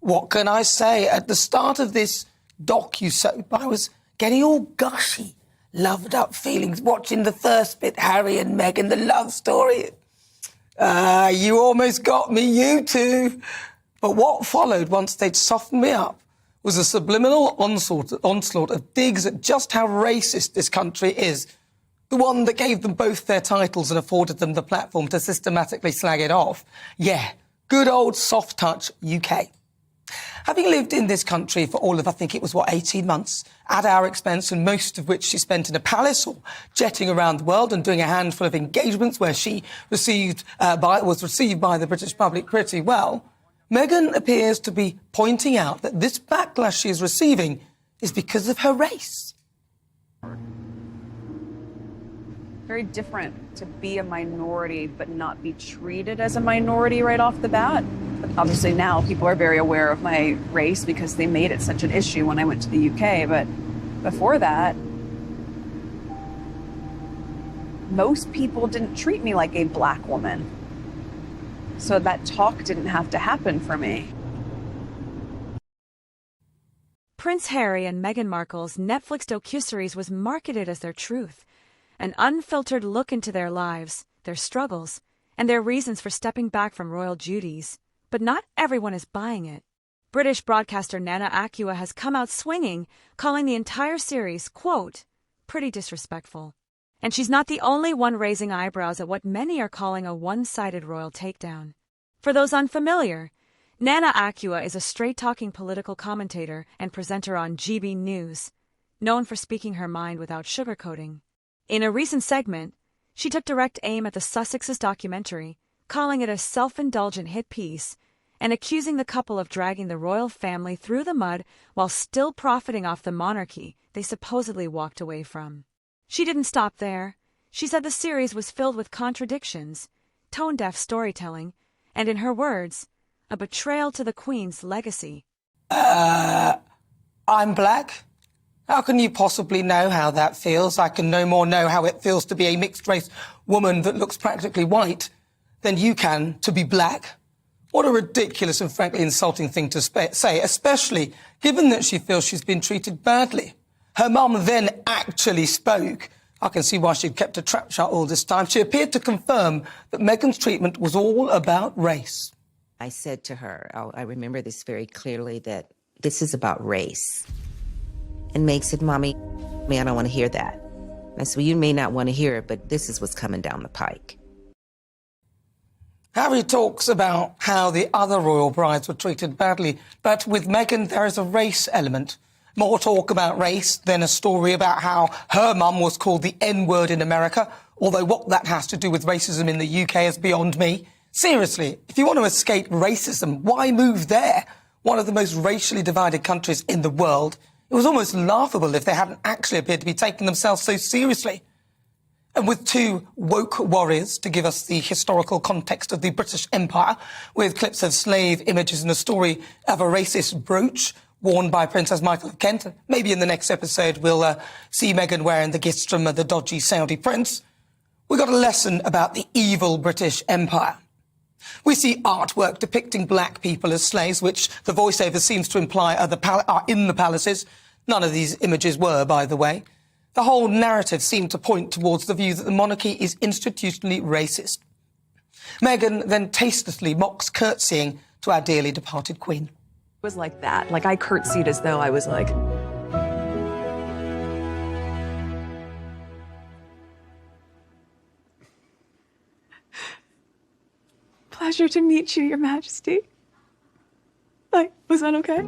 what can I say? At the start of this docu-soap, I was getting all gushy, loved up feelings, watching the first bit, Harry and Meghan, the love story. You almost got me, you two. But what followed once they'd softened me up was a subliminal onslaught of digs at just how racist this country is. The one that gave them both their titles and afforded them the platform to systematically slag it off. Yeah, good old soft touch UK. Having lived in this country for all of, I think it was, 18 months, at our expense, and most of which she spent in a palace or jetting around the world and doing a handful of engagements where she was received by the British public pretty well, Meghan appears to be pointing out that this backlash she is receiving is because of her race. Very different to be a minority but not be treated as a minority right off the bat. But obviously now people are very aware of my race because they made it such an issue when I went to the UK. But before that, most people didn't treat me like a black woman. So that talk didn't have to happen for me. Prince Harry and Meghan Markle's Netflix docuseries was marketed as their truth, an unfiltered look into their lives, their struggles, and their reasons for stepping back from royal duties. But not everyone is buying it. British broadcaster Nana Akua has come out swinging, calling the entire series, quote, pretty disrespectful. And she's not the only one raising eyebrows at what many are calling a one-sided royal takedown. For those unfamiliar, Nana Akua is a straight-talking political commentator and presenter on GB News, known for speaking her mind without sugarcoating. In a recent segment, she took direct aim at the Sussexes documentary, calling it a self-indulgent hit piece and accusing the couple of dragging the royal family through the mud while still profiting off the monarchy they supposedly walked away from. She didn't stop there. She said the series was filled with contradictions, tone-deaf storytelling, and in her words, a betrayal to the Queen's legacy. I'm black? How can you possibly know how that feels? I can no more know how it feels to be a mixed-race woman that looks practically white than you can to be black. What a ridiculous and frankly insulting thing to say, especially given that she feels she's been treated badly. Her mum then actually spoke. I can see why she'd kept her trap shut all this time. She appeared to confirm that Meghan's treatment was all about race. I said to her, I remember this very clearly, that this is about race. And Meg said, Mommy, I don't want to hear that. I said, well, you may not want to hear it, but this is what's coming down the pike. Harry talks about how the other royal brides were treated badly, but with Meghan there is a race element. More talk about race than a story about how her mum was called the N-word in America, although what that has to do with racism in the UK is beyond me. Seriously, if you want to escape racism, why move there? One of the most racially divided countries in the world. It was almost laughable if they hadn't actually appeared to be taking themselves so seriously. And with two woke warriors to give us the historical context of the British Empire, with clips of slave images and a story of a racist brooch worn by Princess Markle of Kent. Maybe in the next episode we'll see Meghan wearing the gifts from the dodgy Saudi prince. We got a lesson about the evil British Empire. We see artwork depicting black people as slaves, which the voiceover seems to imply are in the palaces. None of these images were, by the way. The whole narrative seemed to point towards the view that the monarchy is institutionally racist. Meghan then tastelessly mocks curtsying to our dearly departed Queen. It was like that. Like I curtsied as though I was like... Pleasure to meet you, Your Majesty. Like, was that okay?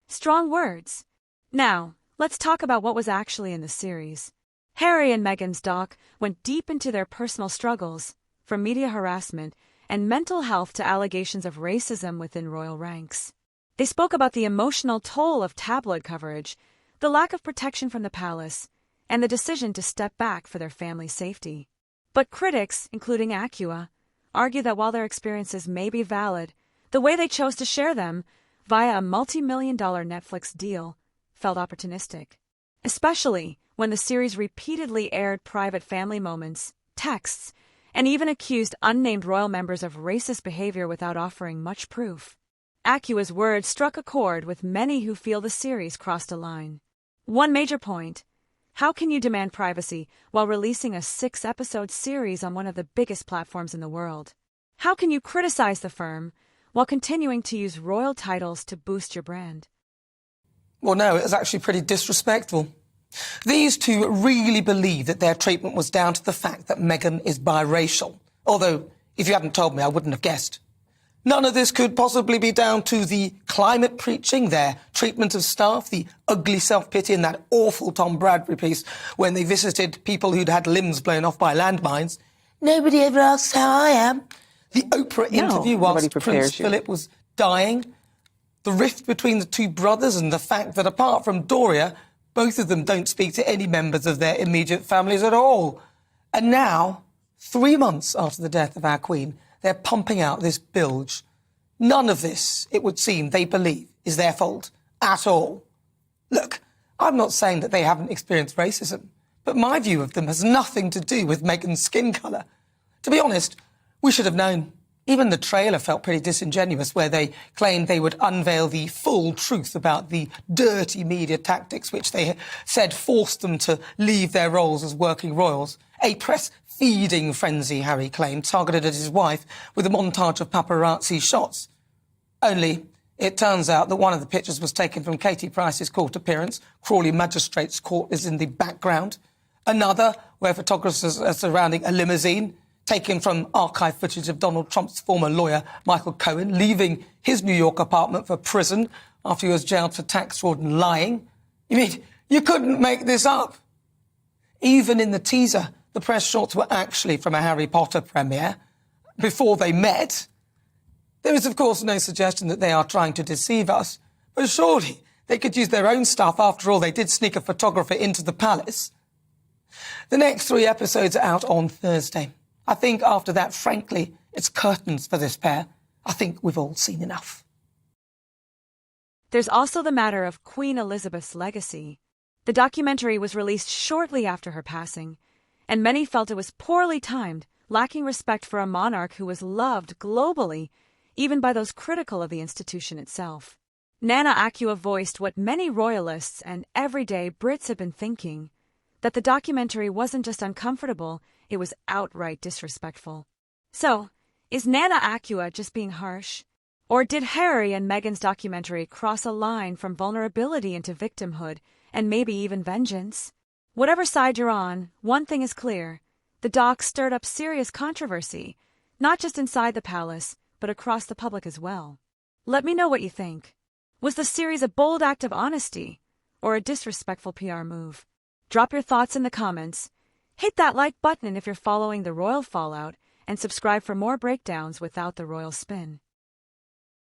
Strong words. Now, let's talk about what was actually in the series. Harry and Meghan's doc went deep into their personal struggles, from media harassment and mental health to allegations of racism within royal ranks. They spoke about the emotional toll of tabloid coverage, the lack of protection from the palace, and the decision to step back for their family's safety. But critics, including Akua, argue that while their experiences may be valid, the way they chose to share them, via a multi-million-dollar Netflix deal, felt opportunistic. Especially when the series repeatedly aired private family moments, texts, and even accused unnamed royal members of racist behavior without offering much proof. Akua's words struck a chord with many who feel the series crossed a line. One major point: how can you demand privacy while releasing a 6-episode series on one of the biggest platforms in the world? How can you criticize the firm while continuing to use royal titles to boost your brand? Well, no, it was actually pretty disrespectful. These two really believe that their treatment was down to the fact that Meghan is biracial. Although, if you hadn't told me, I wouldn't have guessed. None of this could possibly be down to the climate preaching, their treatment of staff, the ugly self-pity in that awful Tom Bradbury piece when they visited people who'd had limbs blown off by landmines. Nobody ever asks how I am. The Oprah interview whilst Prince Philip was dying. The rift between the two brothers and the fact that apart from Doria, both of them don't speak to any members of their immediate families at all. And now, 3 months after the death of our Queen, they're pumping out this bilge. None of this, it would seem, they believe is their fault at all. Look, I'm not saying that they haven't experienced racism, but my view of them has nothing to do with Meghan's skin colour. To be honest, we should have known. Even the trailer felt pretty disingenuous, where they claimed they would unveil the full truth about the dirty media tactics which they said forced them to leave their roles as working royals. A press-feeding frenzy, Harry claimed, targeted at his wife with a montage of paparazzi shots. Only, it turns out that one of the pictures was taken from Katie Price's court appearance. Crawley Magistrates Court is in the background. Another, where photographers are surrounding a limousine, taken from archive footage of Donald Trump's former lawyer, Michael Cohen, leaving his New York apartment for prison after he was jailed for tax fraud and lying. You mean, you couldn't make this up? Even in the teaser, the press shots were actually from a Harry Potter premiere before they met. There is, of course, no suggestion that they are trying to deceive us, but surely they could use their own stuff. After all, they did sneak a photographer into the palace. The next 3 episodes are out on Thursday. I think after that, frankly, it's curtains for this pair. I think we've all seen enough. There's also the matter of Queen Elizabeth's legacy. The documentary was released shortly after her passing, and many felt it was poorly timed, lacking respect for a monarch who was loved globally, even by those critical of the institution itself. Nana Akua voiced what many royalists and everyday Brits have been thinking, that the documentary wasn't just uncomfortable, it was outright disrespectful. So, is Nana Akua just being harsh? Or did Harry and Meghan's documentary cross a line from vulnerability into victimhood, and maybe even vengeance? Whatever side you're on, one thing is clear. The doc stirred up serious controversy, not just inside the palace, but across the public as well. Let me know what you think. Was the series a bold act of honesty, or a disrespectful PR move? Drop your thoughts in the comments. Hit that like button if you're following the royal fallout, and subscribe for more breakdowns without the royal spin.